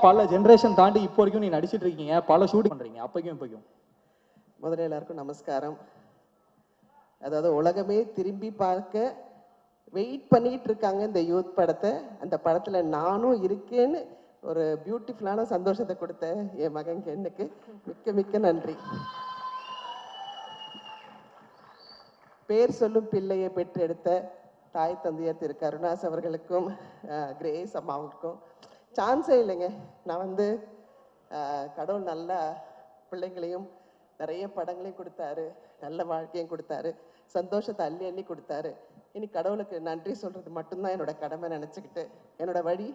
பல ஜென்ரேஷன் தாண்டி இப்போ வரைக்கும் நீ நடிச்சிட்டு இருக்கீங்க, பல ஷூட்டிங் பண்றீங்க, அப்பைக்கும் இப்பைக்கும். முதல்ல எல்லாருக்கும் நமஸ்காரம். அதாவது உலகமே திரும்பி பார்க்க வெயிட் பண்ணிட்டு இருக்காங்க இந்த யூத் படத்தை. அந்த படத்துல நானும் இருக்கேன்னு ஒரு பியூட்டிஃபுல்லான சந்தோஷத்தை கொடுத்த என் மகன் கென்னுக்கு மிக்க மிக்க நன்றி. பேர் சொல்லும் பிள்ளையை பெற்றெடுத்த தாய் தந்தையர் திரு கருணாஸ் அவர்களுக்கும் கிரேஸ் அம்மாவுக்கும் சான்ஸே இல்லைங்க. நான் வந்து கடவுள் நல்ல பிள்ளைங்களையும் நிறைய படங்களையும் கொடுத்தாரு, நல்ல வாழ்க்கையும் கொடுத்தாரு, சந்தோஷத்தை அள்ளி அள்ளி கொடுத்தாரு. இனி கடவுளுக்கு நன்றி சொல்கிறது மட்டும்தான் என்னோட கடமை நினச்சிக்கிட்டு என்னோட வழி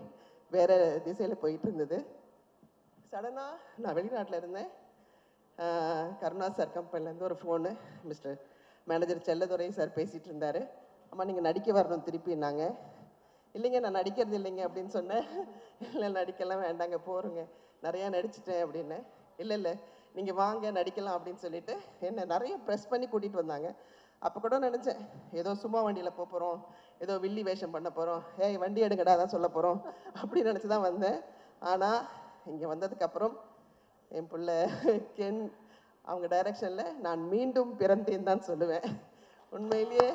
வேறு திசையில் போயிட்டு இருந்தது. சடனாக நான் வெளிநாட்டில் இருந்தேன். கருணா சார் கம்பெனிலேருந்து ஒரு phone, mister manager Chelladurai sir பேசிகிட்டு இருந்தார். அம்மா நீங்கள் நடிக்க வரணும் திருப்பின்னாங்க. இல்லைங்க நான் நடிக்கிறது இல்லைங்க அப்படின்னு சொன்னேன். இல்லை நடிக்கலாம் வேண்டாங்க, போகிறோங்க, நிறையா நடிச்சிட்டேன் அப்படின்னு. இல்லை நீங்கள் வாங்க நடிக்கலாம் அப்படின்னு சொல்லிட்டு என்னை நிறைய ப்ரெஸ் பண்ணி கூட்டிகிட்டு வந்தாங்க. அப்போ கூட நினச்சேன் ஏதோ சும்மா வண்டியில் போகிறோம், ஏதோ வில்லி வேஷம் பண்ண போகிறோம், ஏய் வண்டி எடுங்கடா தான் சொல்ல போகிறோம் அப்படின்னு நினச்சி தான் வந்தேன். ஆனால் இங்கே வந்ததுக்கப்புறம் என் பிள்ளை கென் அவங்க டைரக்ஷனில் நான் மீண்டும் பிறந்தேன் தான் சொல்லுவேன். உண்மையிலேயே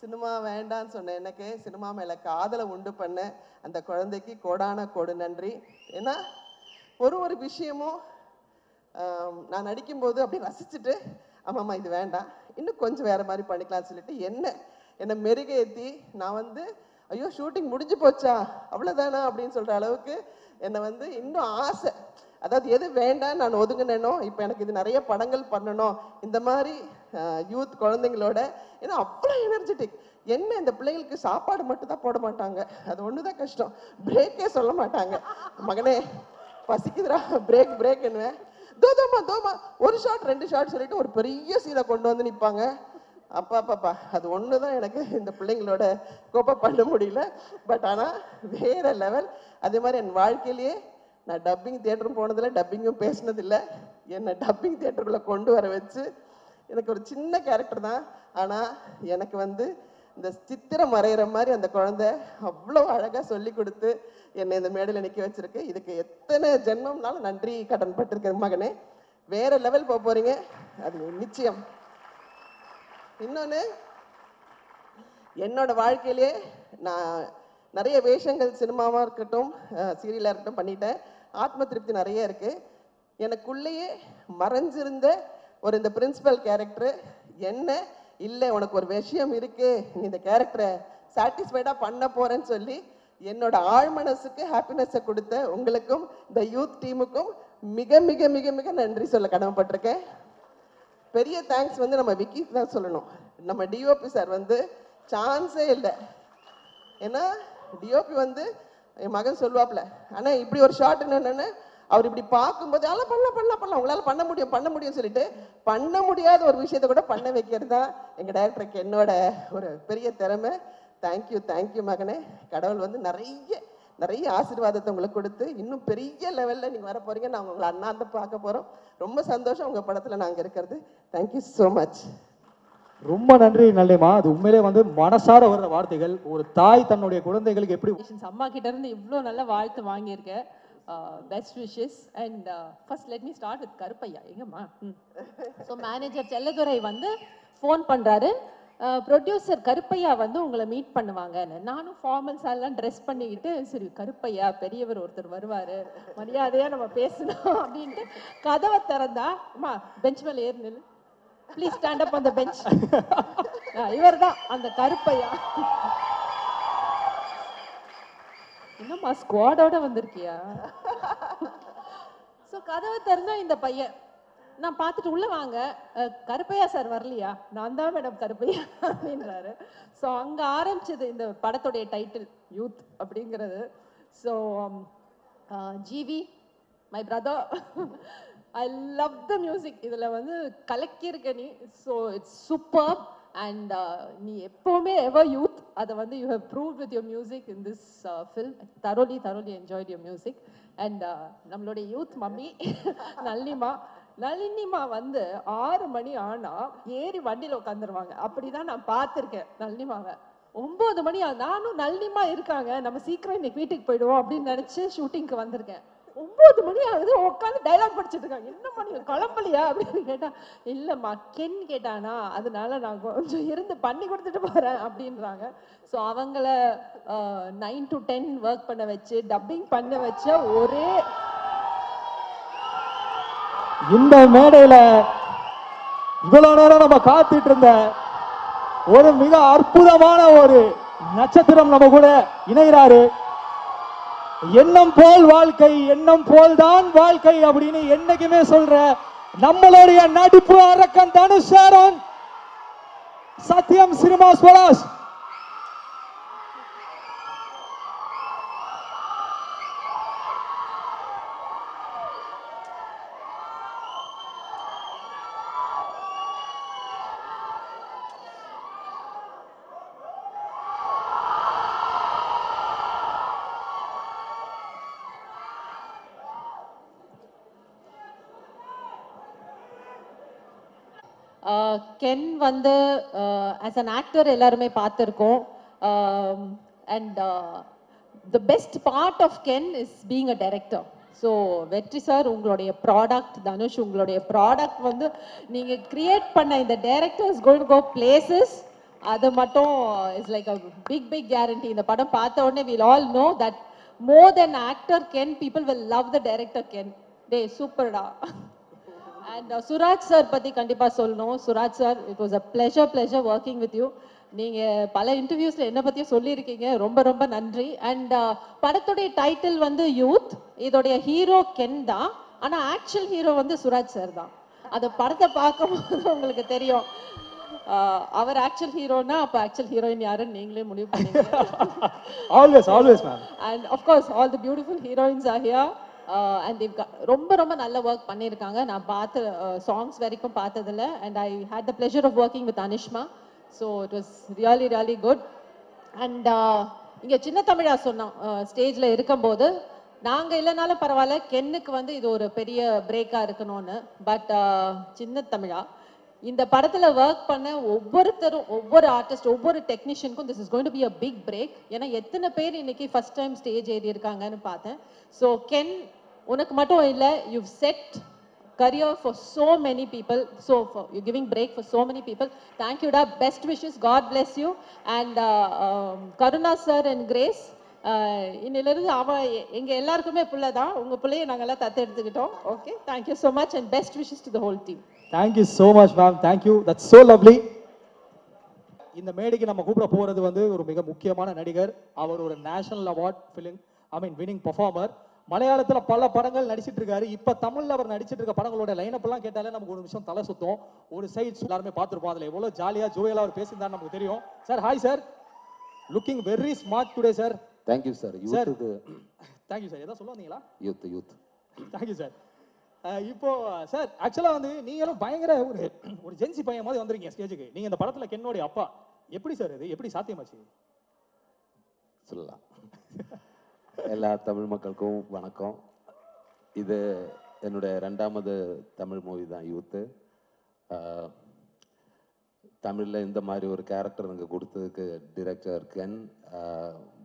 சினிமா வேண்டான்னு சொன்னேன். எனக்கு சினிமா மேலே காதலை உண்டு பண்ண அந்த குழந்தைக்கு கோடான கோடு நன்றி. ஏன்னா ஒரு விஷயமும் நான் நடிக்கும்போது அப்படி ரசிச்சுட்டு ஆமாம்மா இது வேண்டாம், இன்னும் கொஞ்சம் வேறு மாதிரி பண்ணிக்கலாம்னு சொல்லிட்டு என்னை மெருகேற்றி நான் வந்து ஐயோ ஷூட்டிங் முடிஞ்சு போச்சா அவ்வளோதானா அப்படின்னு சொல்கிற அளவுக்கு என்னை வந்து இன்னும் ஆசை. அதாவது எது வேண்டாம் நான் ஒதுங்கினேனோ இப்போ எனக்கு இது நிறைய படங்கள் பண்ணணும் இந்த மாதிரி யூத் குழந்தைங்களோட. ஏன்னா அவ்வளோ எனர்ஜெட்டிக். என்ன இந்த பிள்ளைங்களுக்கு சாப்பாடு மட்டும் தான் போட மாட்டாங்க, அது ஒன்று தான் கஷ்டம். பிரேக்கே சொல்ல மாட்டாங்க. மகனே பசிக்குதுரா பிரேக் பிரேக் என்னவேன், தோமா ஒரு ஷாட் 2 ஷாட் சொல்லிட்டு ஒரு பெரிய சீனை கொண்டு வந்து நிற்பாங்க. அப்பாப்பாப்பா அது ஒன்று தான் எனக்கு இந்த பிள்ளைங்களோட கோப்பப் பண்ண முடியல. பட் ஆனால் வேறு லெவல். அதே மாதிரி என் வாழ்க்கையிலேயே நான் டப்பிங் தியேட்டரும் போனதில்லை, டப்பிங்கும் பேசினதில்லை. என்னை டப்பிங் தியேட்டருக்குள்ளே கொண்டு வர வச்சு எனக்கு ஒரு சின்ன கேரக்டர் தான், ஆனால் எனக்கு வந்து இந்த சித்திரம் வரைகிற மாதிரி அந்த குழந்தை அவ்வளோ அழகாக சொல்லி கொடுத்து என்னை இந்த மேடையில் நிற்க வச்சுருக்கு. இதுக்கு எத்தனை ஜென்மம்னாலும் நன்றி கடன் பட்டிருக்கேன் மகனே. வேறு லெவல் போக போகிறீங்க, அது நிச்சயம். இன்னொன்று, என்னோட வாழ்க்கையிலே நான் நிறைய வேஷங்கள் சினிமாவாக இருக்கட்டும் சீரியலாக இருக்கட்டும் பண்ணிட்டேன். ஆத்ம திருப்தி நிறைய இருக்குது. எனக்குள்ளேயே மறைஞ்சிருந்த ஒரு இந்த பிரின்சிபல் கேரக்டர் என்ன இல்லை உனக்கு ஒரு விஷயம் இருக்குது, நீ இந்த கேரக்டரை சாட்டிஸ்ஃபைடாக பண்ண போகிறேன்னு சொல்லி என்னோட ஆழ்மனசுக்கு ஹாப்பினஸை கொடுத்த உங்களுக்கும் இந்த யூத் டீமுக்கும் மிக மிக மிக மிக நன்றி சொல்ல கடமைப்பட்டிருக்கேன். பெரிய தேங்க்ஸ் வந்து நம்ம விக்கிக்கு தான் சொல்லணும். நம்ம டிஓபி சார் வந்து சான்ஸே இல்லை. ஏன்னா டிஓபி வந்து என் மகன் சொல்லுவாப்ல, ஆனால் இப்படி ஒரு ஷார்ட் என்னென்னு அவர் இப்படி பார்க்கும்போது அதெல்லாம் பண்ணலாம் உங்களால் பண்ண முடியும் சொல்லிட்டு பண்ண முடியாத ஒரு விஷயத்த கூட பண்ண வைக்கிறது தான் எங்கள் டைரக்டருக்கு என்னோட ஒரு பெரிய திறமை. தேங்க்யூ மகனே. கடவுள் வந்து நிறைய ஆசீர்வாதத்தை உங்களுக்கு கொடுத்து இன்னும் பெரிய லெவலில் நீங்கள் வர போகிறீங்க. நாங்கள் உங்களை அண்ணாந்து பார்க்க போகிறோம். ரொம்ப சந்தோஷம் உங்கள் படத்தில் நாங்கள் இருக்கிறது. Thank you so much. ரொம்ப நன்றி நல்லேம்மா. அது உண்மையிலே வந்து மனசார வர்ற வார்த்தைகள். ஒரு தாய் தன்னுடைய குழந்தைகளுக்கு எப்படி அம்மா கிட்ட இருந்து இவ்வளோ நல்ல வாழ்த்து வாங்கியிருக்கேன். Best wishes. And first let me start with Karuppaiah. எங்கம்மா? ஸோ மேனேஜர் செல்லதுரை வந்து ஃபோன் பண்ணுறாரு, ப்ரொடியூசர் கருப்பையா வந்து உங்களை மீட் பண்ணுவாங்கன்னு. நானும் ஃபார்மல்ஸாக எல்லாம் ட்ரெஸ் பண்ணிக்கிட்டு சரி கருப்பையா பெரியவர் ஒருத்தர் வருவார், மரியாதையாக நம்ம பேசணும் அப்படின்ட்டு கதவை திறந்தா அம்மா பெஞ்ச் மேலே ஏறி நில்லு, please stand up on the bench. இவர் தான் அந்த கருப்பையா. என்னம்மா ஸ்குவாடோட வந்திருக்கியா? ஸோ கதவை திறந்தா இந்த பையன். நான் பார்த்துட்டு உள்ள வாங்க, கருப்பையா சார் வரலையா? நான் தான் மேடம் கருப்பையா அப்படின்றாரு. ஸோ அங்கே ஆரம்பிச்சது இந்த படத்துடைய டைட்டில் யூத் அப்படிங்கிறது. So GV my brother, I love the music. இதில் வந்து கலக்கியிருக்க நீ. So it's super. அண்ட் நீ எப்போவுமே எவர் யூத், அதை வந்து you have proved with your music in this film. thoroughly enjoyed your music. And நம்மளுடைய யூத் மம்மி நளினிமா வந்து 6 மணி ஆனால் ஏறி வண்டியில் உட்காந்துருவாங்க. அப்படி தான் நான் பார்த்துருக்கேன் நளினிமாவை. 9 மணி நானும் நளினிமா இருக்காங்க, நம்ம சீக்கிரம் இன்னைக்கு வீட்டுக்கு போயிடுவோம் அப்படின்னு நினைச்சு ஷூட்டிங்க்கு வந்திருக்கேன். 9 மணி ஆகுது, உட்காந்து டைலாக் படிச்சுட்டு இருக்காங்க. என்ன மணி கிளம்பலையா அப்படின்னு கேட்டா, இல்லம்மா கென் கேட்டானா அதனால நான் கொஞ்சம் இருந்து பண்ணி கொடுத்துட்டு போறேன் அப்படின்றாங்க. ஸோ அவங்கள 9 to 10 ஒர்க் பண்ண வச்சு டப்பிங் பண்ண வச்ச ஒரே இந்த மேடையில இவ்வளவு நேரம் நம்ம காத்துட்டு இருந்த ஒரு மிக அற்புதமான ஒரு நட்சத்திரம் நம்ம கூட இணைகிறாரு. எண்ணம் போல் வாழ்க்கை, எண்ணம் போல் தான் வாழ்க்கை அப்படின்னு என்னைக்குமே சொல்ற நம்மளுடைய நடிப்பு அரக்கன் தனுஷ் சாரன், சத்யம் சினிமா ஸ்வராஜ். கென் வந்து ஆஸ் அன் ஆக்டர் எல்லாருமே பார்த்துருக்கோம். And the best part of Ken is being a director. So Vetri sir உங்களுடைய ப்ராடக்ட், தனுஷ் உங்களுடைய ப்ராடக்ட் வந்து நீங்கள் கிரியேட் பண்ண இந்த directors going to go places, அது மட்டும் is like a big guarantee. இந்த படம் பார்த்த உடனே will all know that more then actor Ken, people will love the director Ken. டே சூப்பர்டா. அண்ட் சுராஜ் சார் பற்றி கண்டிப்பாக சொல்லணும். Suraj sir, it was a pleasure working with you. நீங்கள் பல இன்டர்வியூஸில் என்னை பற்றியும் சொல்லியிருக்கீங்க, ரொம்ப நன்றி. அண்ட் படத்துடைய டைட்டில் வந்து யூத், இதோடைய ஹீரோ கென் தான், ஆனால் ஆக்சுவல் ஹீரோ வந்து சுராஜ் சார் தான். அந்த படத்தை பார்க்கும்போது உங்களுக்கு தெரியும் அவர் ஆக்சுவல் ஹீரோனா அப்போ ஆக்சுவல் ஹீரோயின் யாருன்னு நீங்களே முடிவு பண்ணீங்க. Always ma'am. And of course all the beautiful heroines are here. And ரொம்ப நல்ல ஒர்க் பண்ணியிருக்காங்க. நான் பார்த்த சாங்ஸ் வரைக்கும் பார்த்ததில்ல. And I had the pleasure of working with Anishma. So it was really good. And இங்கே சின்ன தமிழா சொன்னோம் ஸ்டேஜில் இருக்கும்போது, நாங்கள் இல்லைனாலும் பரவாயில்ல, கென்னுக்கு வந்து இது ஒரு பெரிய பிரேக்காக இருக்கணும்னு. பட் சின்ன தமிழா இந்த படத்தில் ஒர்க் பண்ண ஒவ்வொருத்தரும், ஒவ்வொரு ஆர்டிஸ்ட், ஒவ்வொரு டெக்னீஷியனுக்கும் this is going to be a big break. ஏன்னா எத்தனை பேர் இன்னைக்கு ஃபர்ஸ்ட் டைம் ஸ்டேஜ் ஏறி இருக்காங்கன்னு பார்த்தேன். ஸோ கென், உனக்கு மட்டும் இல்லை, you said career for so many people, so for you giving break for so many people. Thank you da, best wishes, God bless you. And Karuna sir and Grace, இன்னிலிருந்து அவன் எங்க எல்லாருக்குமே பிள்ளை தான், உங்க பிள்ளையை நாங்கெல்லாம் தத்து எடுத்துக்கிட்டோம். Okay, thank you so much and best wishes to the whole team. Thank you so much ma'am, thank you, that's so lovely. இந்த மேடைக்கு நம்ம கூப்பிட போறது வந்து ஒரு மிக முக்கியமான நடிகர். அவர் ஒரு நேஷனல் அவார்ட் வின்னிங் பெர்ஃபார்மர். மலையாளத்துல பல படங்கள் நடிச்சிட்டு இருக்காரு. இப்ப தமிழ்ல அவர் நடிச்சிட்டு இருக்க படங்களோட லைனப் எல்லாம் கேட்டாலே நமக்கு ஒரு நிமிஷம் தலை சுத்தும். ஒரு சைட் எல்லாருமே பார்த்துருப்போம். அதுல எவ்வளவு ஜாலியா ஜோயலா அவர் பேசியிருந்தாரு நமக்கு தெரியும். Sir hi sir, looking very smart today sir. Thank you sir. யூத்துக்கு தேங்க்யூ சார். ஏதோ சொல்ல வந்தீங்களா? Youth thank you sir. இப்போ சார் ஆக்சுவலா வந்து நீங்களும் பயங்கர ஒரு ஜென்சி பையன் மாதிரி வந்துருக்கீங்க ஸ்டேஜுக்கு. நீங்க இந்த படத்துல கென்னோடைய அப்பா. எப்படி சார் இது எப்படி சாத்தியமாச்சு? சொல்லலாம். எல்லா தமிழ் மக்களுக்கும் வணக்கம். இது என்னுடைய 2வது தமிழ் மூவி தான் யூத்து. தமிழில் இந்த மாதிரி ஒரு கேரக்டர் எனக்கு கொடுத்ததுக்கு director Ken,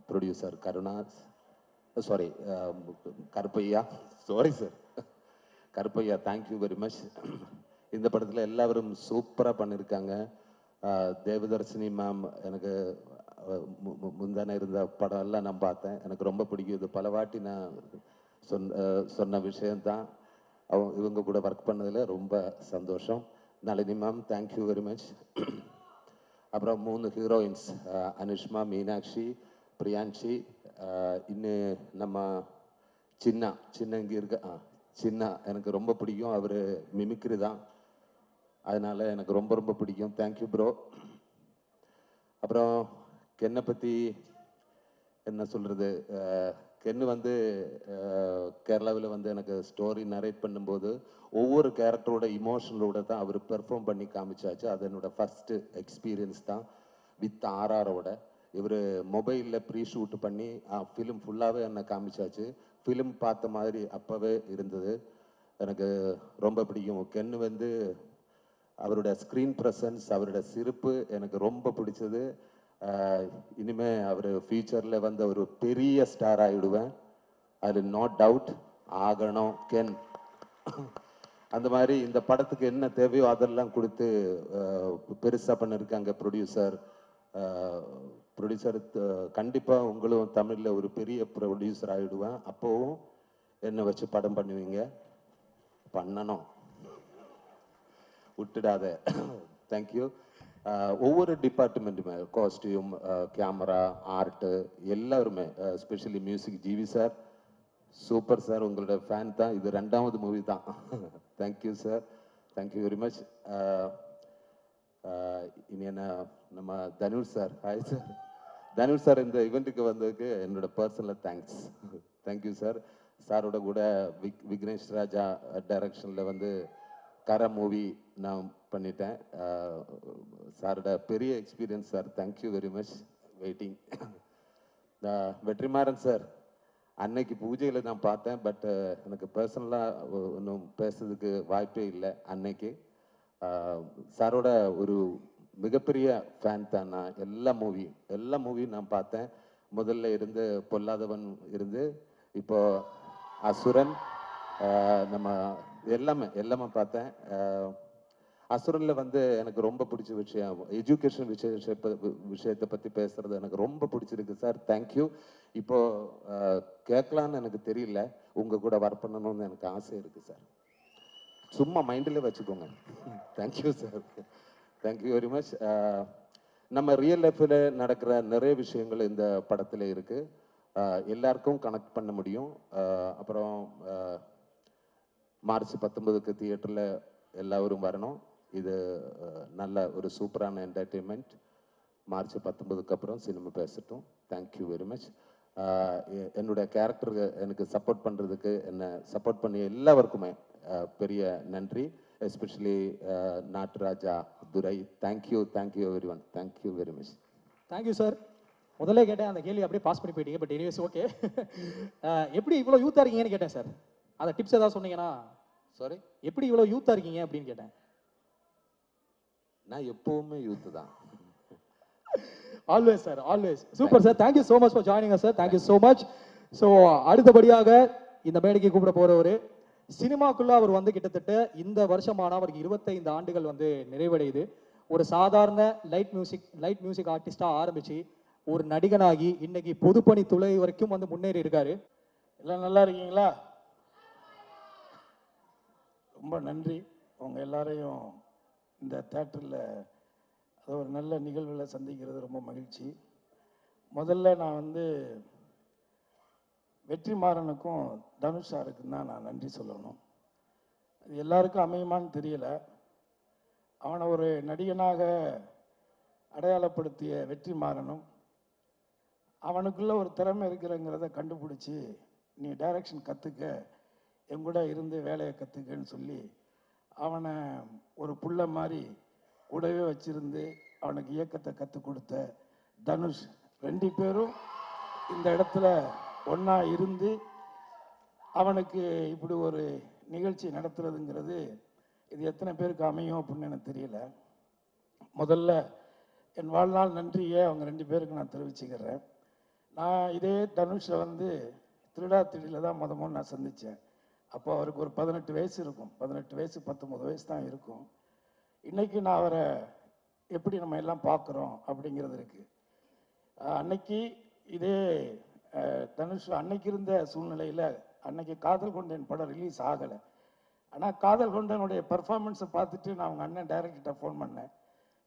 producer Karuna, sorry Karuppaiya, sorry sir Karuppaiya, thank you very much. இந்த படத்தில் எல்லாரும் சூப்பராக பண்ணியிருக்காங்க. தேவதர்ஷினி மேம், எனக்கு முந்தானே இருந்த படம் எல்லாம் நான் பார்த்தேன், எனக்கு ரொம்ப பிடிக்கும். இது பல வாட்டி நான் சொன்ன விஷயம்தான். இவங்க கூட ஒர்க் பண்ணதில் ரொம்ப சந்தோஷம். Nalini ma'am, thank you very much. அப்புறம் 3 ஹீரோயின்ஸ், அனுஷ்மா, மீனாட்சி, பிரியான்சி, இன்னும் நம்ம சின்ன இங்கே இருக்க சின்ன, எனக்கு ரொம்ப பிடிக்கும். அவர் மிமிக்ரி தான், அதனால எனக்கு ரொம்ப பிடிக்கும். Thank you bro. அப்புறம் கென்னை பற்றி என்ன சொல்கிறது, கென்னு வந்து கேரளாவில் வந்து எனக்கு ஸ்டோரி நரேட் பண்ணும்போது ஒவ்வொரு கேரக்டரோட இமோஷனலோட தான் அவர் பெர்ஃபார்ம் பண்ணி காமிச்சாச்சு. அது என்னோட ஃபஸ்ட்டு எக்ஸ்பீரியன்ஸ் தான் வித் ஆர்ஆரோட. இவர் மொபைலில் ப்ரீ ஷூட் பண்ணி ஃபிலிம் ஃபுல்லாகவே என்னை காமிச்சாச்சு. ஃபிலிம் பார்த்த மாதிரி அப்போவே இருந்தது. எனக்கு ரொம்ப பிடிக்கும். கென்னு வந்து அவரோட ஸ்க்ரீன் ப்ரெசன்ஸ், அவரோட சிரிப்பு எனக்கு ரொம்ப பிடிச்சது. இனிமே அவர் ஃபியூச்சரில் வந்து ஒரு பெரிய ஸ்டார் ஆகிடுவேன். அது நோ டவுட். ஆகணும் கென். அந்த மாதிரி இந்த படத்துக்கு என்ன தேவையோ அதெல்லாம் கொடுத்து பெருசாக பண்ணியிருக்காங்க ப்ரொடியூசர். கண்டிப்பாக உங்களும் தமிழில் ஒரு பெரிய ப்ரொடியூசர் ஆகிடுவேன். அப்போவும் என்னை வச்சு படம் பண்ணுவீங்க. பண்ணணும், விட்டுடாத. தேங்க்யூ. ஒவ்வொரு டிபார்ட்மெண்ட்டுமே, காஸ்டியூம், கேமரா, ஆர்ட்டு, எல்லாருமே, especially music, GV sir super sir. உங்களோட ஃபேன் தான். இது 2வது மூவி தான். Thank you sir, thank you very much. இனி என்ன, நம்ம Dhanush sir. Hi sir. Dhanush sir இந்த இவெண்ட்டுக்கு வந்ததுக்கு என்னோட பர்சனல் தேங்க்ஸ். Thank you sir. சாரோட கூட விக்னேஷ் ராஜா டைரக்ஷனில் வந்து கர மூவி நான் பண்ணிட்டேன். சாரோட பெரிய experience sir. Thank you very much. Waiting. Vetrimaaran sir, அன்னைக்கு பூஜையில் நான் பார்த்தேன். பட் எனக்கு பர்சனலாக ஒன்றும் பேசுறதுக்கு வாய்ப்பே இல்லை. அன்னைக்கு சாரோட ஒரு மிகப்பெரிய ஃபேன் தான் நான். எல்லா மூவியும் நான் பார்த்தேன். முதல்ல இருந்து பொல்லாதவன் இருந்து இப்போ அசுரன், நம்ம எல்லாமே பார்த்தேன். அசுரனில் வந்து எனக்கு ரொம்ப பிடிச்ச விஷயம் எஜுகேஷன் விஷயத்தை பற்றி பேசுறது எனக்கு ரொம்ப பிடிச்சிருக்கு சார். தேங்க்யூ. இப்போ கேட்கலான்னு எனக்கு தெரியல, உங்க கூட ஒர்க் பண்ணணும்னு எனக்கு ஆசை இருக்கு சார். சும்மா மைண்டில் வச்சுக்கோங்க. Thank you sir. Thank you very much. நம்ம ரியல் லைஃப்பில் நடக்கிற நிறைய விஷயங்கள் இந்த படத்தில் இருக்கு. எல்லாருக்கும் கனெக்ட் பண்ண முடியும். அப்புறம் மார்ச் 19க்கு தியேட்டரில் எல்லாரும் வரணும். இது நல்ல ஒரு சூப்பரான என்டர்டெயின்மெண்ட். மார்ச் 19க்கு அப்புறம் சினிமா பேசட்டும். Thank you very much. என்னோட கேரக்டருக்கு எனக்கு சப்போர்ட் பண்ணுறதுக்கு, என்னை சப்போர்ட் பண்ணி எல்லாருக்குமே பெரிய நன்றி. Especially Natturaja, Durai. Thank you everyone. Thank you very much. Thank you sir. முதல்ல கேட்டேன், அந்த கேள்வி அப்படியே பாஸ் பண்ணி போயிட்டீங்க. But anyways okay. எப்படி இவ்வளோ யூத்தாக இருக்கீங்கன்னு கேட்டேன் சார். அந்த டிப்ஸ் ஏதாவது சொன்னீங்கன்னா. சாரி, எப்படி இவ்வளோ யூத்தாக இருக்கீங்க அப்படின்னு கேட்டேன். நான் எப்பவுமே யூத்து தான். Always sir, always. Super sir. Thank you so much for joining us sir. Thank you so much. So அடுத்தபடியாக இந்த மேடைக்கு கூப்பிட போகிறவர், சினிமாக்குள்ள அவர் வந்து கிட்டத்தட்ட இந்த வருஷமான அவருக்கு 25 ஆண்டுகள் வந்து நிறைவடையுது. ஒரு சாதாரண லைட் மியூசிக் ஆர்டிஸ்டாக ஆரம்பிச்சு ஒரு நடிகனாகி இன்னைக்கு பொதுப்பணித்துறை வரைக்கும் வந்து முன்னேறி இருக்காரு. எல்லாம் நல்லா இருக்கீங்களா? ரொம்ப நன்றி. உங்க எல்லாரையும் இந்த தேட்டரில் அது ஒரு நல்ல நிகழ்வில் சந்திக்கிறது ரொம்ப மகிழ்ச்சி. முதல்ல நான் வந்து வெற்றிமாறனுக்கும் தனுஷ் சாருக்கும் தான் நான் நன்றி சொல்லணும். அது எல்லாருக்கும் அமையுமான்னு தெரியல. அவனை ஒரு நடிகனாக அடையாளப்படுத்திய வெற்றிமாறனும் அவனுக்குள்ள ஒரு திறமை இருக்கிறங்கிறத கண்டுபிடிச்சி, நீ டைரக்ஷன் கற்றுக்க, எங்கூட இருந்து வேலையை கற்றுக்கன்னு சொல்லி அவனை ஒரு புள்ள மாதிரி கூடவே வச்சிருந்து அவனுக்கு இயக்கத்தை கற்றுக் கொடுத்த தனுஷ், 2 பேரும் இந்த இடத்துல ஒன்றா இருந்து அவனுக்கு இப்படி ஒரு நிகழ்ச்சி நடத்துறதுங்கிறது இது எத்தனை பேருக்கு அமையும் அப்படின்னு எனக்கு தெரியல. முதல்ல என் வாழ்நாள் நன்றியை அவங்க 2 பேருக்கு நான் தெரிவிச்சுக்கிறேன். நான் இதே தனுஷை வந்து திருடா திடீரில் தான் முதல் நான் சந்தித்தேன். அப்போ அவருக்கு ஒரு 18 வயசு இருக்கும். 18 வயசு 19 வயசு தான் இருக்கும். இன்றைக்கி நான் அவரை எப்படி நம்ம எல்லாம் பார்க்குறோம் அப்படிங்கிறது இருக்குது. அன்னைக்கு இதே தனுஷ் அன்னைக்கு இருந்த சூழ்நிலையில் அன்னைக்கு காதல் கொண்டேன் படம் ரிலீஸ் ஆகலை. ஆனால் காதல் கொண்டனுடைய பர்ஃபார்மன்ஸை பார்த்துட்டு நான் அவங்க அண்ணன் டைரக்டர்கிட்ட ஃபோன் பண்ணேன்.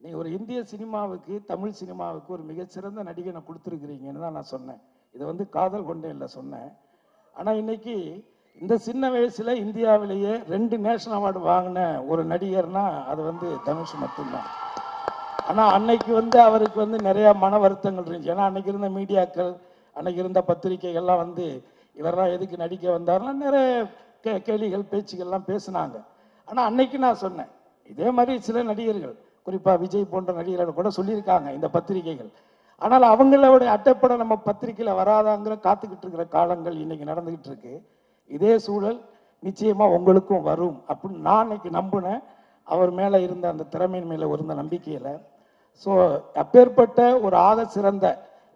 நீங்கள் ஒரு இந்திய சினிமாவுக்கு, தமிழ் சினிமாவுக்கு ஒரு மிகச்சிறந்த நடிகனை கொடுத்துருக்குறீங்கன்னு தான் நான் சொன்னேன். இதை வந்து காதல் கொண்டேன்ல சொன்னேன். ஆனால் இன்னைக்கு இந்த சின்ன வயசில் இந்தியாவிலேயே 2 நேஷனல் அவார்டு வாங்கின ஒரு நடிகர்னா அது வந்து தனுஷ் மட்டும்தான். ஆனால் அன்னைக்கு வந்து அவருக்கு வந்து நிறையா மன வருத்தங்கள் இருந்துச்சு. ஏன்னா அன்னைக்கு இருந்த மீடியாக்கள், அன்னைக்கு இருந்த பத்திரிகைகள்லாம் வந்து இவரெல்லாம் எதுக்கு நடிக்க வந்தாருலாம் நிறைய கேலிகள் பேச்சுகள்லாம் பேசினாங்க. ஆனால் அன்னைக்கு நான் சொன்னேன், இதே மாதிரி சில நடிகர்கள், குறிப்பாக விஜய் போன்ற நடிகர்கள் கூட சொல்லியிருக்காங்க இந்த பத்திரிகைகள். ஆனால் அவங்களுடைய அட்டைப்படம் நம்ம பத்திரிகையில் வராதாங்கிற காத்துக்கிட்டு இருக்கிற காலங்கள் இன்னைக்கு நடந்துக்கிட்டு இருக்கு. இதே சூழல் நிச்சயமாக உங்களுக்கும் வரும் அப்படின்னு நான் இன்னைக்கு நம்பினேன். அவர் மேலே இருந்த அந்த திறமையின் மேலே இருந்த நம்பிக்கையில். ஸோ அப்பேற்பட்ட ஒரு ஆக சிறந்த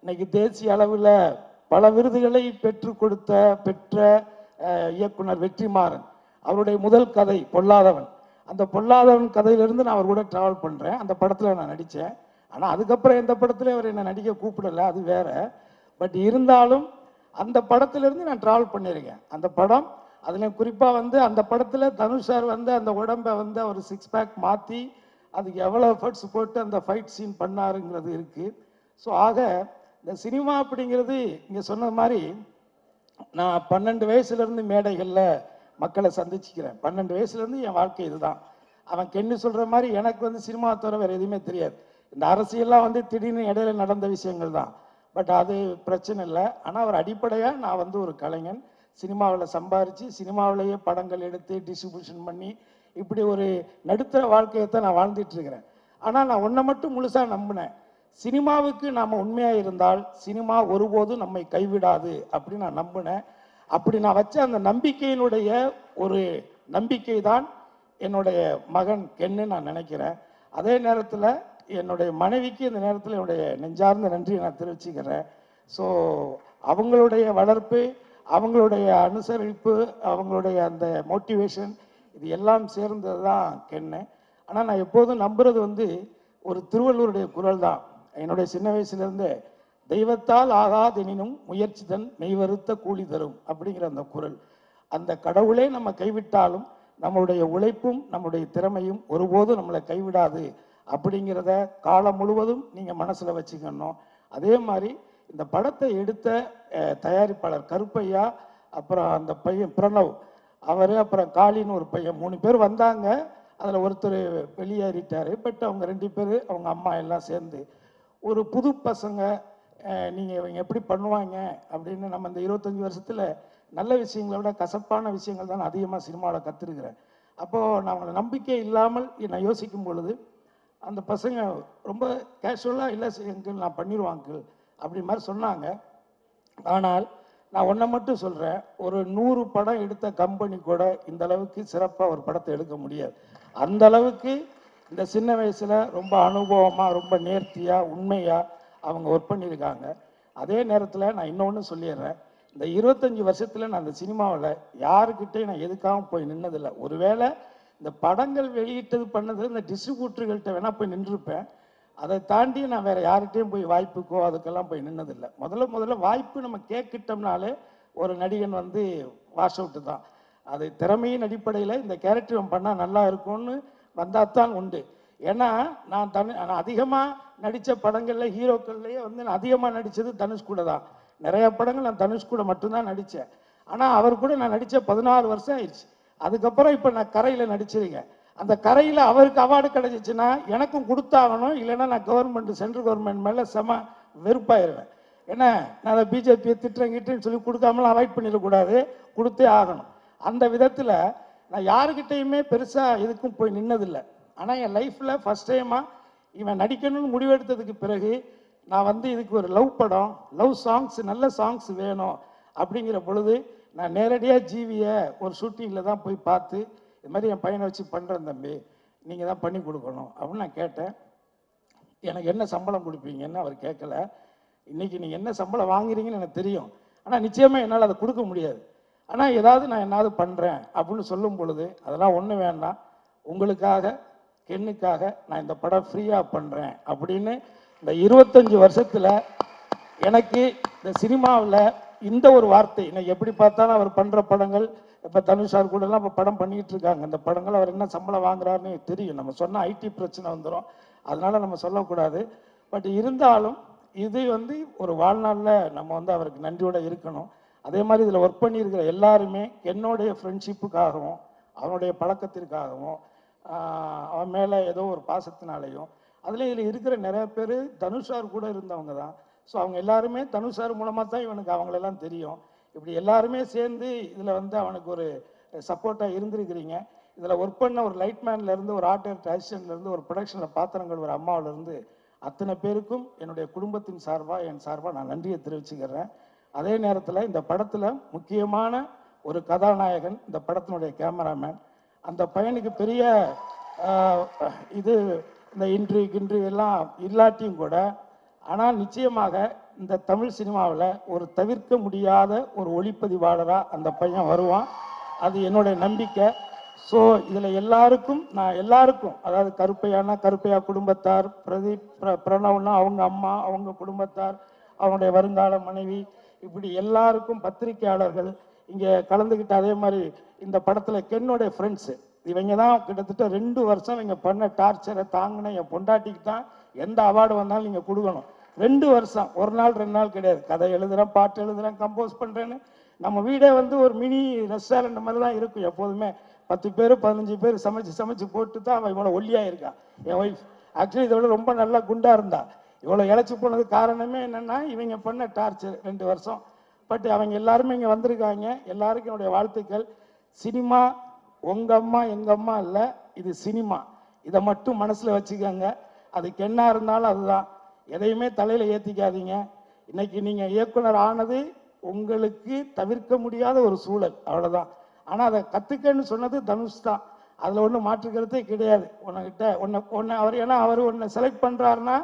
இன்னைக்கு தேசிய அளவில் பல விருதுகளை பெற்ற இயக்குனர் வெற்றிமாறன் அவருடைய முதல் கதை பொல்லாதவன். அந்த பொல்லாதவன் கதையிலிருந்து நான் அவர் கூட ட்ராவல் பண்ணுறேன். அந்த படத்தில் நான் நடித்தேன். ஆனால் அதுக்கப்புறம் எந்த படத்துலையும் அவர் என்னை நடிக்க கூப்பிடலை, அது வேற. பட் இருந்தாலும் அந்த படத்திலிருந்து நான் ட்ராவல் பண்ணியிருக்கேன். அந்த படம் அதில் குறிப்பாக வந்து அந்த படத்தில் தனுஷ் சார் வந்து அந்த உடம்பை வந்து அவர் 6 பேக் மாற்றி அதுக்கு எவ்வளோ எஃபர்ட்ஸ் போட்டு அந்த ஃபைட் சீன் பண்ணாருங்கிறது இருக்குது. ஸோ ஆக இந்த சினிமா அப்படிங்கிறது இங்கே சொன்ன மாதிரி நான் 12 வயசுலேருந்து மேடைகளில் மக்களை சந்திச்சுக்கிறேன். 12 வயசுலேருந்து என் வாழ்க்கை இதுதான். அவன் கென்னு சொல்கிற மாதிரி எனக்கு வந்து சினிமா தவிர வேறு எதுவுமே தெரியாது. இந்த அரசியல்லாம் வந்து திடீர்னு இடையில நடந்த விஷயங்கள் தான். பட் அது பிரச்சனை இல்லை. ஆனால் ஒரு அடிப்படையாக நான் வந்து ஒரு கலைஞன், சினிமாவில் சம்பாரித்து சினிமாவிலேயே படங்கள் எடுத்து டிஸ்ட்ரிபியூஷன் பண்ணி இப்படி ஒரு நடுத்தர வாழ்க்கையை தான் நான் வாழ்ந்துட்டு இருக்கிறேன். ஆனால் நான் ஒன்றை மட்டும் முழுசாக நம்பினேன், சினிமாவுக்கு நாம் உண்மையாக இருந்தால் சினிமா ஒருபோதும் நம்மை கைவிடாது அப்படின்னு நான் நம்பினேன். அப்படி நான் வச்ச அந்த நம்பிக்கையினுடைய ஒரு நம்பிக்கை தான் என்னுடைய மகன் கென்னு நான் நினைக்கிறேன். அதே நேரத்தில் என்னுடைய மனைவிக்கு இந்த நேரத்தில் என்னுடைய நெஞ்சார்ந்த நன்றியை நான் தெரிவிச்சுக்கிறேன். ஸோ அவங்களுடைய வளர்ப்பு, அவங்களுடைய அனுசரிப்பு, அவங்களுடைய அந்த மோட்டிவேஷன், இது எல்லாம் சேர்ந்தது தான் கென்னு. ஆனால் நான் எப்போதும் நம்புறது வந்து ஒரு திருவள்ளுவருடைய குரல் தான். என்னுடைய சின்ன வயசுலேருந்து தெய்வத்தால் ஆகாதெனினும் முயற்சி தன் மெய்வருத்த கூலி தரும் அப்படிங்கிற அந்த குரல். அந்த கடவுளே நம்ம கைவிட்டாலும் நம்மளுடைய உழைப்பும் நம்முடைய திறமையும் ஒருபோதும் நம்மளை கைவிடாது அப்படிங்கிறத காலம் முழுவதும் நீங்கள் மனசில் வச்சுக்கணும். அதே மாதிரி இந்த படத்தை எடுத்த தயாரிப்பாளர் கருப்பையா, அப்புறம் அந்த பையன் பிரணவ் அவர், அப்புறம் காளின்னு ஒரு பையன், 3 பேர் வந்தாங்க. அதில் ஒருத்தர் வெளியேறிட்டார். பட் அவங்க 2 பேர் அவங்க அம்மா எல்லாம் சேர்ந்து ஒரு புது பசங்க, நீங்கள் இவங்க எப்படி பண்ணுவாங்க அப்படின்னு நம்ம இந்த 25 வருஷத்தில் நல்ல விஷயங்களை விட கசப்பான விஷயங்கள் தான் அதிகமாக சினிமாவில் கற்றுருக்கிறேன். அப்போது நான் அவங்களை நம்பிக்கை இல்லாமல் நான் யோசிக்கும் பொழுது அந்த பசங்க ரொம்ப கேஷுவலாக இல்லை அங்கிள் நான் பண்ணிடுவான் அங்கிள் அப்படி மாதிரி சொன்னாங்க. ஆனால் நான் ஒன்றை மட்டும் சொல்கிறேன், ஒரு 100 படம் எடுத்த கம்பெனி கூட இந்த அளவுக்கு சிறப்பாக ஒரு படத்தை எடுக்க முடியாது. அந்த அளவுக்கு இந்த சின்ன வயசில் ரொம்ப அனுபவமாக, ரொம்ப நேர்த்தியாக, உண்மையாக அவங்க ஒர்க் பண்ணியிருக்காங்க. அதே நேரத்தில் நான் இன்னொன்று சொல்லிடுறேன், இந்த 25 வருஷத்தில் நான் இந்த சினிமாவில் யாருக்கிட்டே நான் எதுக்காகவும் போய் நின்னதில்லை. ஒருவேளை இந்த படங்கள் வெளியிட்டது பண்ணது இந்த டிஸ்ட்ரிபியூட்டர்கள்ட்ட வேணால் போய் நின்றுருப்பேன். அதை தாண்டி நான் வேறு யார்கிட்டையும் போய் வாய்ப்புக்கோ அதுக்கெல்லாம் போய் நின்னதில்லை. முதல்ல வாய்ப்பு நம்ம கேட்கிட்டோம்னாலே ஒரு நடிகன் வந்து வாஷ் அவுட்டு தான். அது திறமையின் அடிப்படையில் இந்த கேரக்டர் பண்ணால் நல்லா இருக்கும்னு வந்தால் தான் உண்டு. ஏன்னா நான் அதிகமாக நடித்த படங்களில் ஹீரோக்கள்லேயே வந்து நான் அதிகமாக நடித்தது தனுஷ் கூட தான். நிறையா படங்கள் நான் தனுஷ் கூட மட்டும்தான் நடித்தேன். ஆனால் அவர் கூட நான் நடித்த 14 வருஷம் ஆயிடுச்சு. அதுக்கப்புறம் இப்போ நான் கரையில் நடிச்சிருக்கேன். அந்த கரையில் அவருக்கு அவார்டு கிடைச்சிச்சுன்னா எனக்கும் கொடுத்தாகணும், இல்லைன்னா நான் சென்ட்ரல் கவர்மெண்ட் மேலே செம வெறுப்பாயிருவேன். ஏன்னா நான் அதை பிஜேபியை திட்டுறேங்கிட்டுன்னு சொல்லி கொடுக்காமலாம் அவாய்ட் பண்ணிடக்கூடாது, கொடுத்தே ஆகணும். அந்த விதத்தில் நான் யாருக்கிட்டையுமே பெருசாக எதுக்கும் போய் நின்னதில்லை. ஆனால் என் லைஃப்பில் ஃபஸ்ட் டைமாக இவன் நடிக்கணும்னு முடிவெடுத்ததுக்கு பிறகு நான் வந்து இதுக்கு ஒரு லவ் படம், லவ் சாங்ஸ், நல்ல சாங்ஸ் வேணும் அப்படிங்கிற பொழுது நான் நேரடியாக ஜீவியை ஒரு ஷூட்டிங்கில் தான் போய் பார்த்து, இது மாதிரி என் பையனை வச்சு பண்ணுறேன் தம்பி, நீங்கள் தான் பண்ணி கொடுக்கணும் அப்படின்னு நான் கேட்டேன். எனக்கு என்ன சம்பளம் கொடுப்பீங்கன்னு அவர் கேட்கல. இன்றைக்கி நீங்கள் என்ன சம்பளம் வாங்குறீங்கன்னு எனக்கு தெரியும், ஆனால் நிச்சயமாக என்னால் அதை கொடுக்க முடியாது. ஆனால் ஏதாவது நான் என்னாவது பண்ணுறேன் அப்படின்னு சொல்லும் பொழுது அதெல்லாம் ஒன்றும் வேண்டாம், உங்களுக்காக கென்னுக்காக நான் இந்த படம் ஃப்ரீயாக பண்ணுறேன் அப்படின்னு இந்த 25 வருஷத்தில் எனக்கு இந்த சினிமாவில் இந்த ஒரு வார்த்தை, இன்னைக்கு எப்படி பார்த்தாலும் அவர் பண்ணுற படங்கள், இப்போ தனுஷார் கூடலாம் இப்போ படம் பண்ணிக்கிட்டு இருக்காங்க. அந்த படங்கள் அவர் என்ன சம்பளம் வாங்குறாருன்னு தெரியும். நம்ம சொன்னால் ஐடி பிரச்சனை வந்துடும், அதனால நம்ம சொல்லக்கூடாது. பட் இருந்தாலும் இது வந்து ஒரு வாழ்நாளில் நம்ம வந்து அவருக்கு நன்றியோடு இருக்கணும். அதே மாதிரி இதில் ஒர்க் பண்ணியிருக்கிற எல்லாருமே என்னுடைய ஃப்ரெண்ட்ஷிப்புக்காகவும் அவனுடைய பழக்கத்திற்காகவும் அவன் மேலே ஏதோ ஒரு பாசத்தினாலையும், அதில் இதில் இருக்கிற நிறைய பேர் தனுஷார் கூட இருந்தவங்க தான். ஸோ அவங்க எல்லாருமே தனுஷார் மூலமாக தான் இவனுக்கு அவங்களெல்லாம் தெரியும். இப்படி எல்லாருமே சேர்ந்து இதில் வந்து அவனுக்கு ஒரு சப்போர்ட்டாக இருந்திருக்கிறீங்க. இதில் ஒர்க் பண்ண ஒரு லைட்மேன்லேருந்து, ஒரு ஆர்ட் டைரக்டர் அசிஸ்டன்ட்லேருந்து, ஒரு ப்ரொடக்ஷனில் பாத்திரங்கள் ஒரு அம்மாவிலேருந்து அத்தனை பேருக்கும் என்னுடைய குடும்பத்தின் சார்பாக, என் சார்பாக நான் நன்றியை தெரிவிச்சுக்கிறேன். அதே நேரத்தில் இந்த படத்தில் முக்கியமான ஒரு கதாநாயகன், இந்த படத்தினுடைய கேமராமேன். அந்த பையனுக்கு பெரிய இது இந்த இன்ட்ரிவ் எல்லாம் இல்லாட்டியும் கூட, ஆனால் நிச்சயமாக இந்த தமிழ் சினிமாவில் ஒரு தவிர்க்க முடியாத ஒரு ஒளிப்பதிவாளராக அந்த பையன் வருவான். அது என்னுடைய நம்பிக்கை. ஸோ இதில் நான் எல்லாருக்கும், அதாவது கருப்பையா குடும்பத்தார், பிரணவ்னா அவங்க அம்மா, அவங்க குடும்பத்தார், அவனுடைய வருங்கால மனைவி, இப்படி எல்லாருக்கும், பத்திரிகையாளர்கள் இங்கே கலந்துக்கிட்ட, அதே மாதிரி இந்த படத்தில் கென்னோடைய ஃப்ரெண்ட்ஸு, இவங்க தான் கிட்டத்தட்ட 2 வருஷம் இவங்க பண்ண டார்ச்சரை தாங்கின என் பொண்டாட்டிக்கு தான் எந்த அவார்டு வந்தாலும் நீங்கள் கொடுக்கணும். 2 வருஷம், ஒரு நாள் 2 நாள் கிடையாது. கதை எழுதுகிறேன், பாட்டு எழுதுகிறேன், கம்போஸ் பண்ணுறேன்னு. நம்ம வீடே வந்து ஒரு மினி ரெஸ்டாரண்ட் மாதிரி தான் இருக்கும் எப்போதுமே. 10 பேர் 15 பேர் சமைச்சு போட்டு தான் அவன் இவ்வளோ ஒல்லியாக இருக்கான். என் ஒய்ஃப் ஆக்சுவலி இதோட ரொம்ப நல்லா குண்டாக இருந்தா. இவ்வளோ இழைச்சி போனது காரணமே என்னென்னா இவங்க பண்ண டார்ச்சர் 2 வருஷம். பட் அவங்க எல்லாருமே இங்கே வந்திருக்காங்க. எல்லாருக்கும் என்னுடைய வாழ்த்துக்கள். சினிமா உங்கள் அம்மா எங்கள் அம்மா இல்லை, இது சினிமா. இதை மட்டும் மனசில் வச்சுக்கோங்க. அதுக்கு என்ன இருந்தாலும் அதுதான். எதையுமே தலையில் ஏற்றிக்காதீங்க. இன்னைக்கு நீங்கள் இயக்குனர் ஆனது உங்களுக்கு தவிர்க்க முடியாத ஒரு சூழல், அவ்வளோதான். ஆனால் அதை கற்றுக்கன்னு சொன்னது தனுஷ் தான். அதில் ஒன்றும் மாற்றுக்கிறதே கிடையாது. அவர் உன்னை செலக்ட் பண்ணுறாருன்னா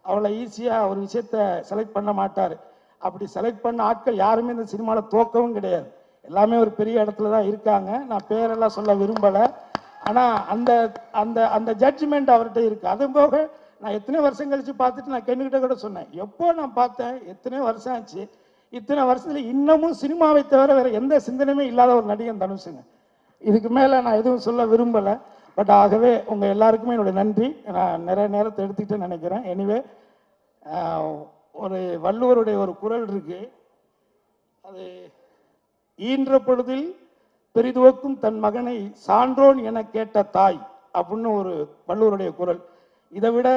அவ்வளோ ஈஸியாக ஒரு விஷயத்த செலக்ட் பண்ண மாட்டார். அப்படி செலக்ட் பண்ண ஆட்கள் யாருமே இந்த சினிமாவில் தோக்கவும் கிடையாது. எல்லாமே ஒரு பெரிய இடத்துல தான் இருக்காங்க. நான் பேரெல்லாம் சொல்ல விரும்பலை. ஆனால் அந்த அந்த அந்த ஜட்ஜ்மெண்ட் அவர்கிட்ட இருக்குது. அதுவும் போக நான் எத்தனை வருஷம் கழித்து பார்த்துட்டு நான் கென்னுக்கிட்ட கூட சொன்னேன், எப்போ நான் பார்த்தேன், எத்தனை வருஷம் ஆச்சு, இத்தனை வருஷத்தில் இன்னமும் சினிமாவை தவிர வேறு எந்த சிந்தனையுமே இல்லாத ஒரு நடிகன் தனுஷுங்க. இதுக்கு மேலே நான் எதுவும் சொல்ல விரும்பலை. பட் ஆகவே உங்கள் எல்லாருக்குமே என்னுடைய நன்றி. நான் நிறைய நேரத்தை எடுத்துக்கிட்டேன்னு நினைக்கிறேன். எனிவே, ஒரு வள்ளுவருடைய ஒரு குறள் இருக்கு, அது ஈன்ற பொழுதில் பெரிதுவக்கும் தன் மகனை சான்றோன் என கேட்ட தாய் அப்படின்னு ஒரு வள்ளுவருடைய குறள். இதை விட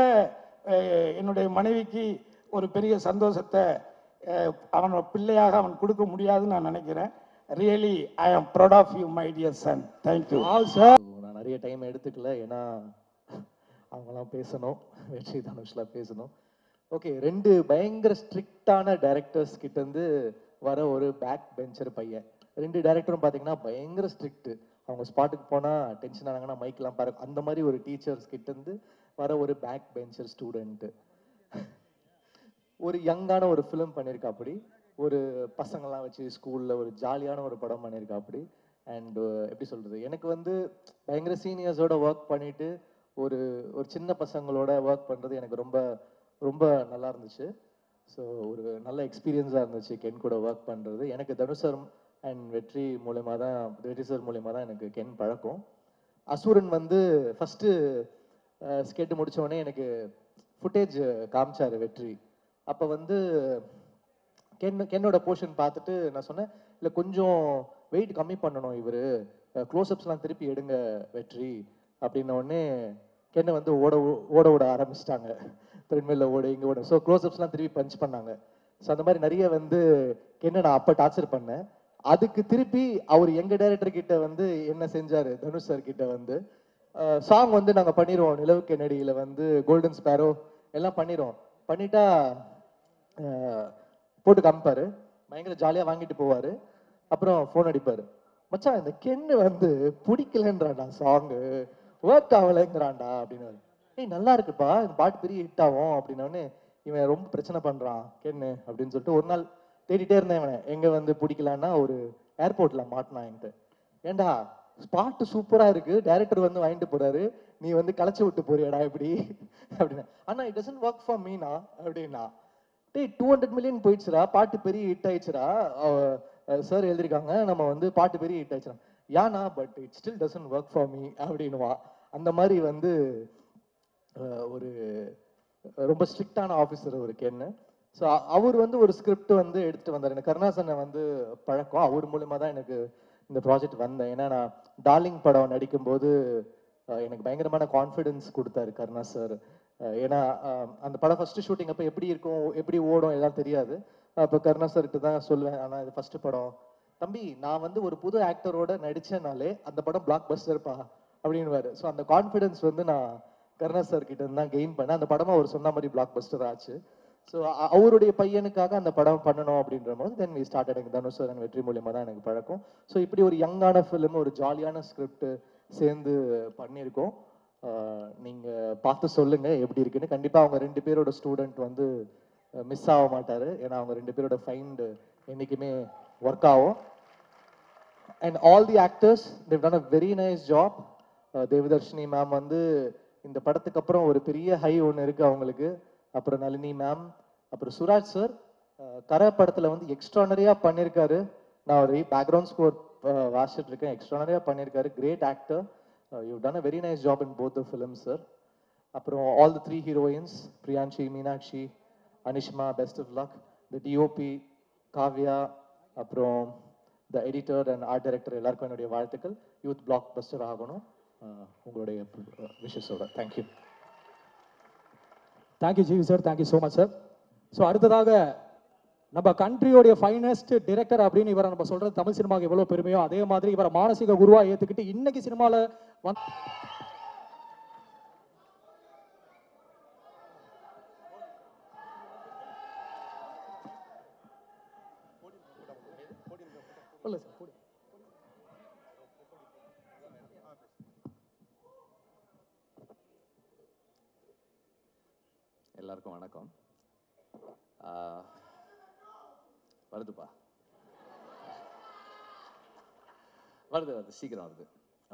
என்னுடைய மனைவிக்கு ஒரு பெரிய சந்தோஷத்தை அவனோட பிள்ளையாக அவன் கொடுக்க முடியாதுன்னு நான் நினைக்கிறேன். Really I am proud of you my dear son. Thank you sir. நான் நிறைய டைம் எடுத்துக்கல, ஏன்னா அவங்களாம் பேசணும், வெற்றி தனுஷ்லாம் பேசணும். ஓகே, 2 பயங்கர ஸ்ட்ரிக்டான டைரக்டர்ஸ் கிட்டேருந்து வர ஒரு பேக் பெஞ்சர் பையன். 2 டைரக்டரும் பார்த்தீங்கன்னா பயங்கர ஸ்ட்ரிக்ட். அவங்க ஸ்பாட்டுக்கு போனால் டென்ஷன் ஆனாங்கன்னா மைக்கெலாம் பாரு, அந்த மாதிரி ஒரு டீச்சர்ஸ் கிட்டேருந்து வர ஒரு பேக் பெஞ்சர் ஸ்டூடெண்ட்டு. ஒரு யங்கான ஒரு ஃபிலிம் பண்ணியிருக்காப்படி, ஒரு பசங்கள்லாம் வச்சு ஸ்கூலில் ஒரு ஜாலியான ஒரு படம் பண்ணியிருக்காப்படி. அண்டு எப்படி சொல்கிறது, எனக்கு வந்து பயங்கர சீனியர்ஸோட ஒர்க் பண்ணிவிட்டு ஒரு ஒரு சின்ன பசங்களோட ஒர்க் பண்ணுறது எனக்கு ரொம்ப ரொம்ப நல்லா இருந்துச்சு. ஸோ ஒரு நல்ல எக்ஸ்பீரியன்ஸாக இருந்துச்சு கென் கூட ஒர்க் பண்ணுறது. எனக்கு தனுஷர் அண்ட் வெற்றி சார் மூலயமா தான் எனக்கு கென் பழக்கம். அசுரன் வந்து ஃபஸ்ட்டு ஸ்கெட்டு முடித்தோடனே எனக்கு ஃபுட்டேஜ் காமிச்சார் வெற்றி. அப்போ வந்து கென்னோட போர்ஷன் பார்த்துட்டு நான் சொன்னேன், இல்லை கொஞ்சம் வெயிட் கம்மி பண்ணணும், இவர் க்ளோஸ்அப்ஸ்லாம் திருப்பி எடுங்க வெற்றி அப்படின்ன உடனே கென்னை வந்து ஓட ஆரம்பிச்சிட்டாங்க. த்ரெட்மில்ல ஓட இங்கே ஓட. ஸோ க்ளோஸ்அப்ஸ்லாம் திருப்பி பஞ்ச் பண்ணாங்க. ஸோ அந்த மாதிரி நிறைய வந்து கென்னை நான் அப்போ டார்ச்சர் பண்ணேன். அதுக்கு திருப்பி அவர் எங்கள் டைரக்டர் கிட்ட வந்து என்ன செஞ்சார், தனுஷ் சார் கிட்ட வந்து சாங் வந்து நாங்கள் பண்ணிடுவோம், நிலவு கென்னடியில் வந்து கோல்டன் ஸ்பேரோ எல்லாம் பண்ணிட்டா போட்டு காமிப்பார், பயங்கர ஜாலியாக வாங்கிட்டு போவார். அப்புறம் ஃபோன் அடிப்பார், மச்சான் இந்த கென்னு வந்து பிடிக்கலன்றான்டா, சாங்கு ஒர்க் ஆகலைங்கிறான்டா அப்படின்னு. ஏய் நல்லா இருக்குப்பா, இந்த பாட்டு பெரிய ஹிட் ஆகும் அப்படின்னோடனே இவன் ரொம்ப பிரச்சனை பண்ணுறான் கென்னு அப்படின்னு சொல்லிட்டு ஒரு நாள் தேடிட்டே இருந்தேன். இவனை எங்கே வந்து பிடிக்கலான்னா ஒரு ஏர்போர்ட்டில் மாட்டினான் என்கிட்ட. ஏண்டா ஸ்பாட்டு சூப்பராக இருக்குது, டைரக்டர் வந்து வாங்கிட்டு போகிறாரு, நீ வந்து களைச்சி விட்டு போறியாடா இப்படி அப்படின்னா. ஆனால் it doesn't work for Meena அப்படின்னா. டேய் 200 மில்லியன் போயிடுச்சுரா, பாட்டு பெரிய ஹிட் ஆயிடுச்சுரா, சார் எழுதியிருக்காங்க நம்ம வந்து பாட்டு பெரிய ஹிட் ஆயிடுச்சுரா. யானா but it still doesn't work for me அப்படின்னுவா. அந்த மாதிரி வந்து ஒரு ரொம்ப ஸ்ட்ரிக்டான ஆஃபீஸர் ஒரு கென்னு. ஸோ அவர் வந்து ஒரு ஸ்கிரிப்ட் வந்து எடுத்துகிட்டு வந்தார். எனக்கு கருணாசனை வந்து பழக்கம், அவர் மூலமா தான் எனக்கு இந்த ப்ராஜெக்ட் வந்தேன். ஏன்னா நான் டார்லிங் படம் நடிக்கும்போது எனக்கு பயங்கரமான கான்ஃபிடென்ஸ் கொடுத்தாரு கருணா சார். ஏன்னா அந்த படம் ஃபஸ்ட்டு ஷூட்டிங் அப்போ எப்படி இருக்கும், எப்படி ஓடும் எல்லாம் தெரியாது. அப்போ கருணா சார்கிட்ட தான் சொல்லுவேன், ஆனால் இது ஃபஸ்ட்டு படம் தம்பி, நான் வந்து ஒரு புது ஆக்டரோட நடித்தேனாலே அந்த படம் பிளாக் பஸ்டர்ப்பா அப்படின்னுவாரு. ஸோ அந்த கான்ஃபிடென்ஸ் வந்து நான் கருணா சார் கிட்ட இருந்து தான் கெயின் பண்ணேன். அந்த படமாக அவர் சொன்ன மாதிரி பிளாக் பஸ்டர் ஆச்சு. ஸோ அவருடைய பையனுக்காக அந்த படம் பண்ணணும் அப்படின்ற போது தென் வி ஸ்டார்டட். எனக்கு தனுஷ் சார் வெற்றி மூலியமாக தான் எனக்கு பழக்கம். ஸோ இப்படி ஒரு யங்கான ஃபிலிம், ஒரு ஜாலியான ஸ்கிரிப்ட் சேர்ந்து பண்ணியிருக்கோம். நீங்கள் பார்த்து சொல்லுங்கள் எப்படி இருக்குன்னு. கண்டிப்பாக அவங்க 2 பேரோட ஸ்டூடெண்ட் வந்து மிஸ் ஆக மாட்டார். ஏன்னா அவங்க 2 பேரோட ஃபைண்டு என்றைக்குமே ஒர்க் ஆகும். And all the actors they've done a very nice job. Devadarshini ma'am வந்து இந்த படத்துக்கு அப்புறம் ஒரு பெரிய ஹை ஒன்று இருக்குது அவங்களுக்கு. அப்புறம் நளினி மேம், அப்புறம் சுராஜ் சார் கரை படத்தில் வந்து எக்ஸ்ட்ரானரியாக பண்ணியிருக்காரு. நான் ஒரு பேக்ரவுண்ட் ஸ்கோர் வாசிச்சுட்டு இருக்கேன். எக்ஸ்ட்ரானரியாக பண்ணியிருக்காரு. Great actor. You've done a very nice job in both the films, sir. அப்புறம் all the 3 heroines, Priyanshi, Meenakshi, Anishma, best of luck. The DOP, Kavya, அப்புறம் the editor and art director எல்லாருக்கும் என்னுடைய வாழ்த்துக்கள். Youth black Bastar ஆகணும். உங்களுடைய விஷஸோட thank you. Thank you GV sir, thank you so much sir. So அடுத்ததாக நம்ம கண்ட்ரியோடைய ஃபைனஸ்ட் டிரெக்டர் அப்படின்னு இவரை நம்ம சொல்றது தமிழ் சினிமாவுக்கு எவ்வளோ பெருமையோ அதே மாதிரி இவரை மானசீக குருவா ஏற்றுக்கிட்டு இன்னைக்கு சினிமாவில் எல்லாருக்கும் வணக்கம். வருதுப்பா, வருது சீக்கிரம் வருது,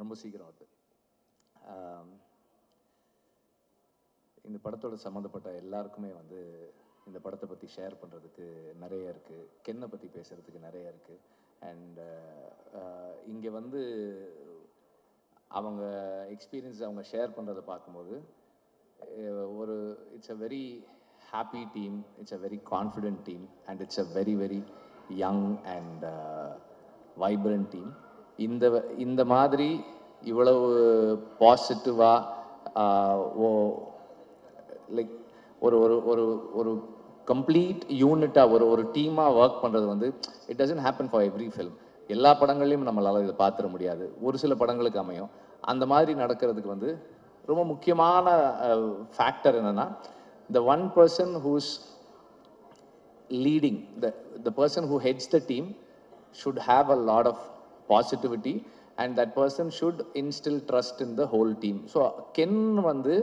ரொம்ப சீக்கிரம் வருது. இந்த படத்தோட சம்மந்தப்பட்ட எல்லாருக்குமே வந்து இந்த படத்தை பற்றி ஷேர் பண்ணுறதுக்கு நிறைய இருக்குது. கென்னை பற்றி பேசுகிறதுக்கு நிறைய இருக்குது. அண்ட் இங்கே வந்து அவங்க எக்ஸ்பீரியன்ஸ் அவங்க ஷேர் பண்ணுறதை பார்க்கும்போது ஒரு it's a very happy team, it's a very confident team, and it's a very very young and vibrant team. இந்த மாதிரி இவ்வளவு பாசிட்டிவா லைக் ஒரு ஒரு ஒரு ஒரு கம்ப்ளீட் யூனிட்டா ஒரு டீமா ஒர்க் பண்றது வந்து it doesn't happen for every film. எல்லா படங்கள்லையும் நம்மளால இதை பார்த்துட முடியாது. ஒரு சில படங்களுக்கு அமையும். அந்த மாதிரி நடக்கிறதுக்கு வந்து ரொம்ப முக்கியமான ஃபேக்டர் என்னன்னா, the one person who's leading, the person who heads the team should have a lot of positivity, and that person should instill trust in the whole team. So Ken வந்து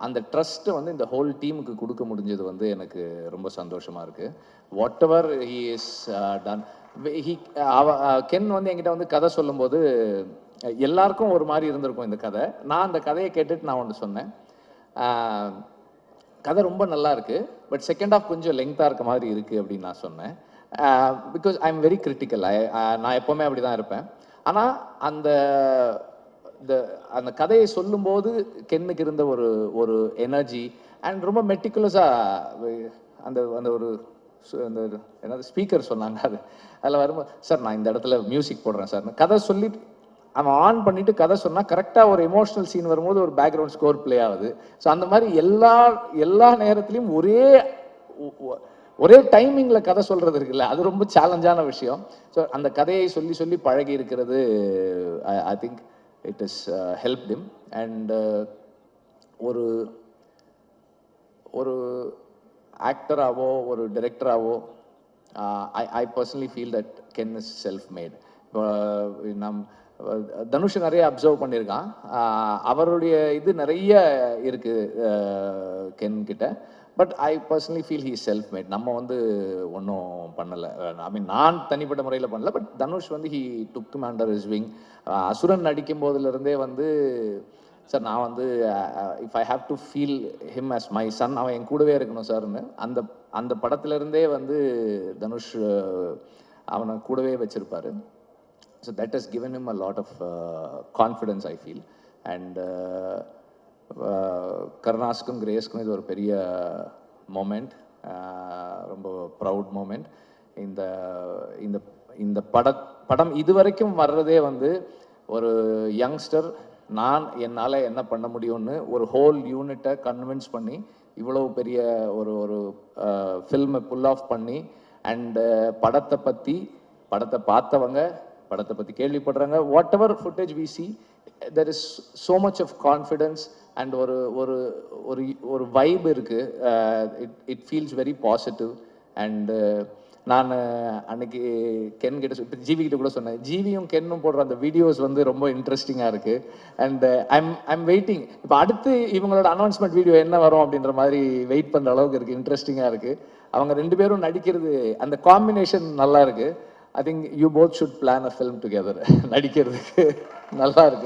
அந்த ட்ரஸ்ட்டை வந்து இந்த ஹோல் டீமுக்கு கொடுக்க முடிஞ்சது வந்து எனக்கு ரொம்ப சந்தோஷமாக இருக்குது. What ever he is done, Ken வந்து என்கிட்ட வந்து கதை சொல்லும்போது எல்லாருக்கும் ஒரு மாதிரி இருந்திருக்கும் இந்த கதை. நான் அந்த கதையை கேட்டுட்டு நான் ஒன்று சொன்னேன், கதை ரொம்ப நல்லா இருக்கு, பட் செகண்ட் ஹாஃப் கொஞ்சம் லெங்க்தாக இருக்க மாதிரி இருக்குது அப்படின்னு நான் சொன்னேன். Because I am very critical. நான் எப்போவுமே அப்படி தான் இருப்பேன். ஆனால் அந்த கதையை சொல்லும்போது கென்னுக்கு இருந்த ஒரு எனர்ஜி அண்ட் ரொம்ப மெட்டிகுலஸாக அந்த அந்த ஒரு அந்த என்னது ஸ்பீக்கர் சொன்னாங்க, அதில் வரும்போது சார் நான் இந்த இடத்துல மியூசிக் போடுறேன் சார், கதை சொல்லி அவன் ஆன் பண்ணிட்டு கதை சொன்னால் கரெக்டாக ஒரு எமோஷனல் சீன் வரும்போது ஒரு பேக்ரவுண்ட் ஸ்கோர் ப்ளே ஆகுது. ஸோ அந்த மாதிரி எல்லா நேரத்துலையும் ஒரே டைமிங்கில் கதை சொல்கிறது இருக்குல்ல, அது ரொம்ப சேலஞ்சான விஷயம். ஸோ அந்த கதையை சொல்லி சொல்லி பழகி இருக்கிறது I think it is help them. And ஒரு ஆக்டராகவோ ஒரு டிரெக்டராகவோ I personally feel that Ken is self made. Dhanush நிறைய அப்சர்வ் பண்ணியிருக்கான். அவருடைய இது நிறைய இருக்கு கென் கிட்ட. But I personally feel he self made. நம்ம வந்து ஒன்றும் பண்ணலை. ஐ மீன் நான் தனிப்பட்ட முறையில் பண்ணல. பட் தனுஷ் வந்து he took under his wing. Asuran நடிக்கும் போதுலேருந்தே வந்து சார் நான் வந்து if I have to feel him as my son, அவன் என் கூடவே இருக்கணும் சார்னு அந்த படத்துலேருந்தே வந்து தனுஷ் அவனை கூடவே வச்சிருப்பாரு. So that has given him a lot of confidence, I feel. And கருணாஸுக்கும் கிரேஸ்க்கும் இது ஒரு பெரிய மொமெண்ட், ரொம்ப ப்ரவுட் மொமெண்ட். இந்த படம் இதுவரைக்கும் வர்றதே வந்து ஒரு யங்ஸ்டர் நான் என்னால் என்ன பண்ண முடியும்னு ஒரு ஹோல் யூனிட்டை கன்வின்ஸ் பண்ணி இவ்வளோ பெரிய ஒரு ஃபில்மை புல் ஆஃப் பண்ணி அண்ட் படத்தை பார்த்தவங்க படத்தை பற்றி கேள்விப்படுறாங்க. Whatever footage we see, there is so much of confidence and ஒரு வைப் இருக்குது. It feels very positive. And நான் அன்னைக்கு கென் கிட்ட இப்போ ஜிவி கிட்ட கூட சொன்னேன், ஜிவியும் கென்னும் போடுற அந்த வீடியோஸ் வந்து ரொம்ப இன்ட்ரெஸ்டிங்காக இருக்குது. And I'm waiting. இப்போ அடுத்து இவங்களோட அனௌன்ஸ்மெண்ட் வீடியோ என்ன வரும் அப்படின்ற மாதிரி வெயிட் பண்ணுற அளவுக்கு இருக்குது, இன்ட்ரெஸ்டிங்காக இருக்குது. அவங்க 2 பேரும் நடிக்கிறது, அந்த காம்பினேஷன் நல்லா இருக்குது. I think you both should plan a film together. நடிக்கிறதுக்கு நல்லா இருக்குது.